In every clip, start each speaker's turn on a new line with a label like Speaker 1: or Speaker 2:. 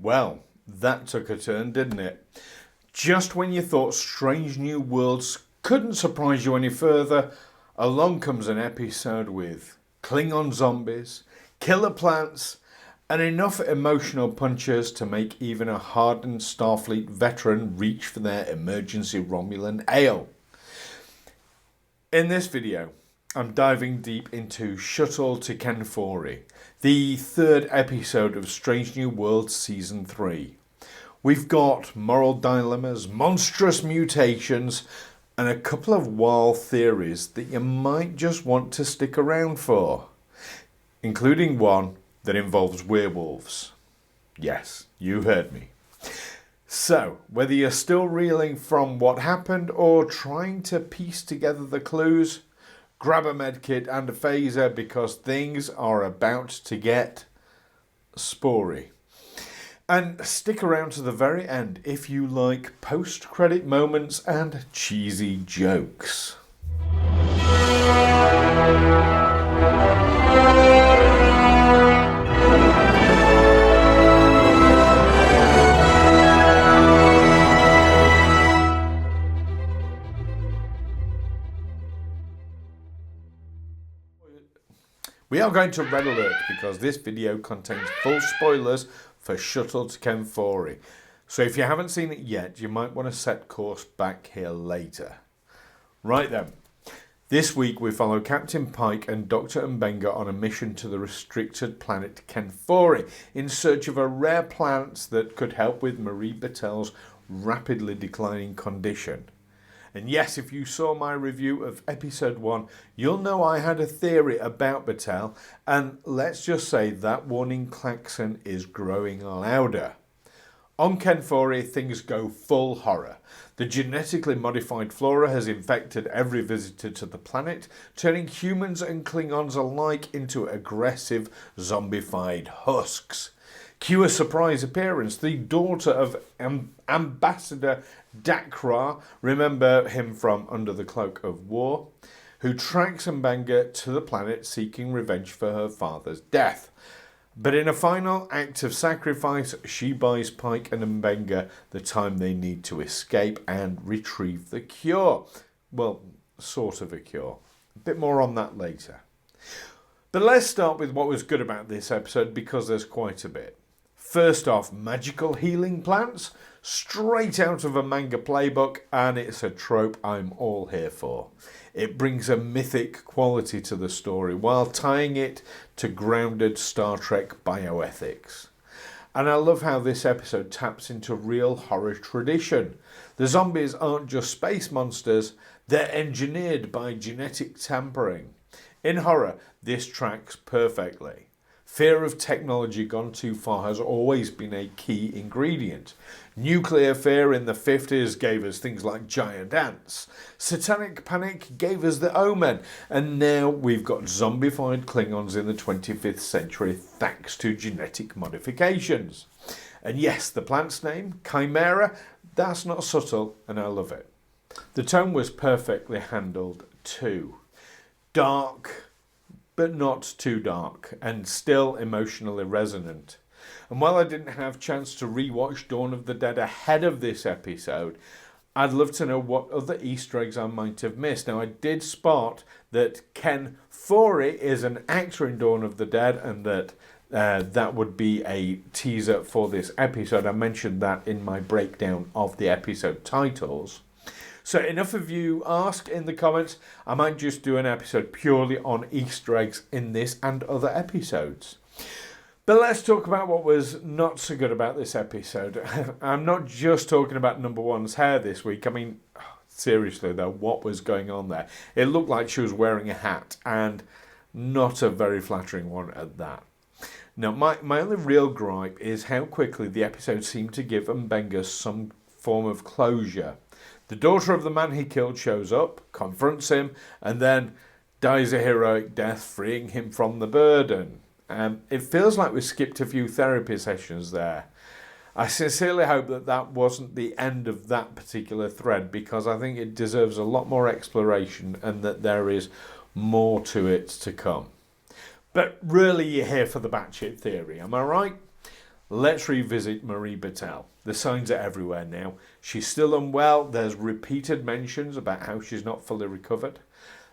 Speaker 1: Well, that took a turn, didn't it? Just when you thought Strange New Worlds couldn't surprise you any further, along comes an episode with Klingon zombies, killer plants, and enough emotional punches to make even a hardened Starfleet veteran reach for their emergency Romulan ale. In this video, I'm diving deep into Shuttle to Kenfori, the third episode of Strange New Worlds Season 3. We've got moral dilemmas, monstrous mutations, and a couple of wild theories that you might just want to stick around for, including one that involves werewolves. Yes, you heard me. So, whether you're still reeling from what happened or trying to piece together the clues, grab a medkit and a phaser because things are about to get spory. And stick around to the very end if you like post-credit moments and cheesy jokes. We are going to red alert because this video contains full spoilers for Shuttle to Kenfori. So if you haven't seen it yet, you might want to set course back here later. Right then, this week we follow Captain Pike and Dr. Mbenga on a mission to the restricted planet Kenfori in search of a rare plant that could help with Marie Batel's rapidly declining condition. And yes, if you saw my review of episode 1, you'll know I had a theory about Batel, and let's just say that warning klaxon is growing louder. On Kenfori, things go full horror. The genetically modified flora has infected every visitor to the planet, turning humans and Klingons alike into aggressive, zombified husks. Cue a surprise appearance. The daughter of Ambassador Dakra, remember him from Under the Cloak of War, who tracks Mbenga to the planet seeking revenge for her father's death. But in a final act of sacrifice, she buys Pike and Mbenga the time they need to escape and retrieve the cure. Well, sort of a cure. A bit more on that later. But let's start with what was good about this episode because there's quite a bit. First off, magical healing plants, straight out of a manga playbook, and it's a trope I'm all here for. It brings a mythic quality to the story while tying it to grounded Star Trek bioethics. And I love how this episode taps into real horror tradition. The zombies aren't just space monsters, they're engineered by genetic tampering. In horror, this tracks perfectly. Fear of technology gone too far has always been a key ingredient. Nuclear fear in the 50s gave us things like giant ants. Satanic panic gave us the Omen. And now we've got zombified Klingons in the 25th century thanks to genetic modifications. And yes, the plant's name, chimera, that's not subtle and I love it. The tone was perfectly handled too. Dark, but not too dark, and still emotionally resonant. And while I didn't have a chance to rewatch Dawn of the Dead ahead of this episode, I'd love to know what other Easter eggs I might have missed. Now, I did spot that Kenfori is an actor in Dawn of the Dead, and that that would be a teaser for this episode. I mentioned that in my breakdown of the episode titles. So enough of you ask in the comments. I might just do an episode purely on Easter eggs in this and other episodes. But let's talk about what was not so good about this episode. I'm not just talking about number one's hair this week. I mean, seriously though, what was going on there? It looked like she was wearing a hat, and not a very flattering one at that. Now, my only real gripe is how quickly the episode seemed to give Mbenga some form of closure. The daughter of the man he killed shows up, confronts him, and then dies a heroic death, freeing him from the burden. It feels like we skipped a few therapy sessions there. I sincerely hope that that wasn't the end of that particular thread, because I think it deserves a lot more exploration and that there is more to it to come. But really, you're here for the batshit theory, am I right? Let's revisit Marie Batel. The signs are everywhere now. She's still unwell. There's repeated mentions about how she's not fully recovered.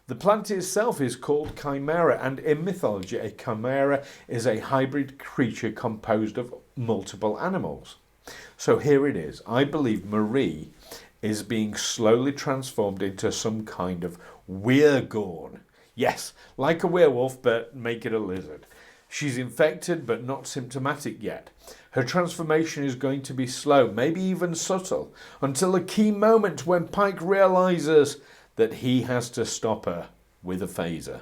Speaker 1: The plant itself is called chimera, and in mythology, a chimera is a hybrid creature composed of multiple animals. So here it is. I believe Marie is being slowly transformed into some kind of weregorn. Yes, like a werewolf, but make it a lizard. She's infected, but not symptomatic yet. Her transformation is going to be slow, maybe even subtle, until a key moment when Pike realises that he has to stop her with a phaser.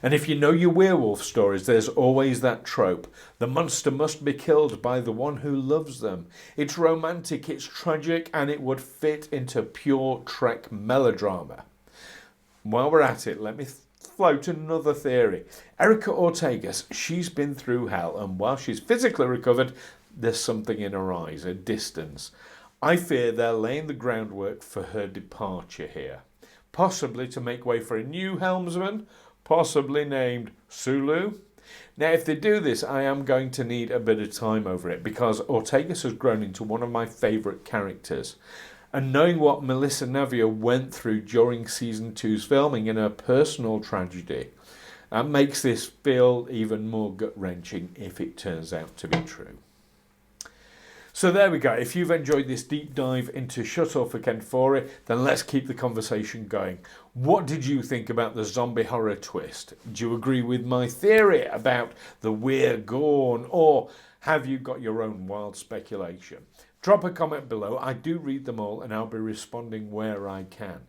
Speaker 1: And if you know your werewolf stories, there's always that trope. The monster must be killed by the one who loves them. It's romantic, it's tragic, and it would fit into pure Trek melodrama. While we're at it, let me float another theory. Erica Ortegas, she's been through hell, and while she's physically recovered, there's something in her eyes, a distance. I fear they're laying the groundwork for her departure here. Possibly to make way for a new helmsman, possibly named Sulu. Now, if they do this, I am going to need a bit of time over it, because Ortegas has grown into one of my favourite characters. And knowing what Melissa Navia went through during Season 2's filming in her personal tragedy, that makes this feel even more gut-wrenching if it turns out to be true. So there we go. If you've enjoyed this deep dive into Shuttle for Kenfori, then let's keep the conversation going. What did you think about the zombie horror twist? Do you agree with my theory about the weird Gorn, or have you got your own wild speculation? Drop a comment below. I do read them all, and I'll be responding where I can.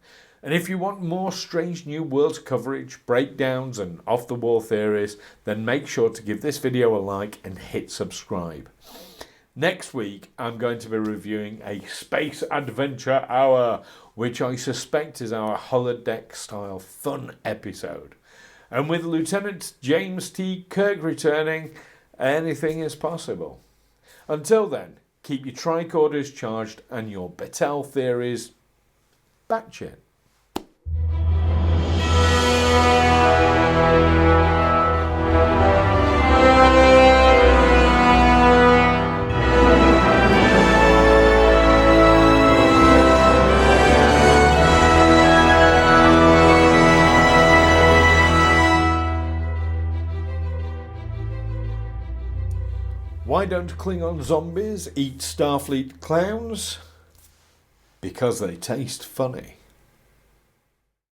Speaker 1: And if you want more Strange New Worlds coverage, breakdowns and off-the-wall theories, then make sure to give this video a like and hit subscribe. Next week, I'm going to be reviewing a Space Adventure Hour, which I suspect is our holodeck-style fun episode. And with Lieutenant James T. Kirk returning, anything is possible. Until then, keep your tricorders charged and your Batel theories batshit. Why don't Klingon zombies eat Starfleet clowns? Because they taste funny.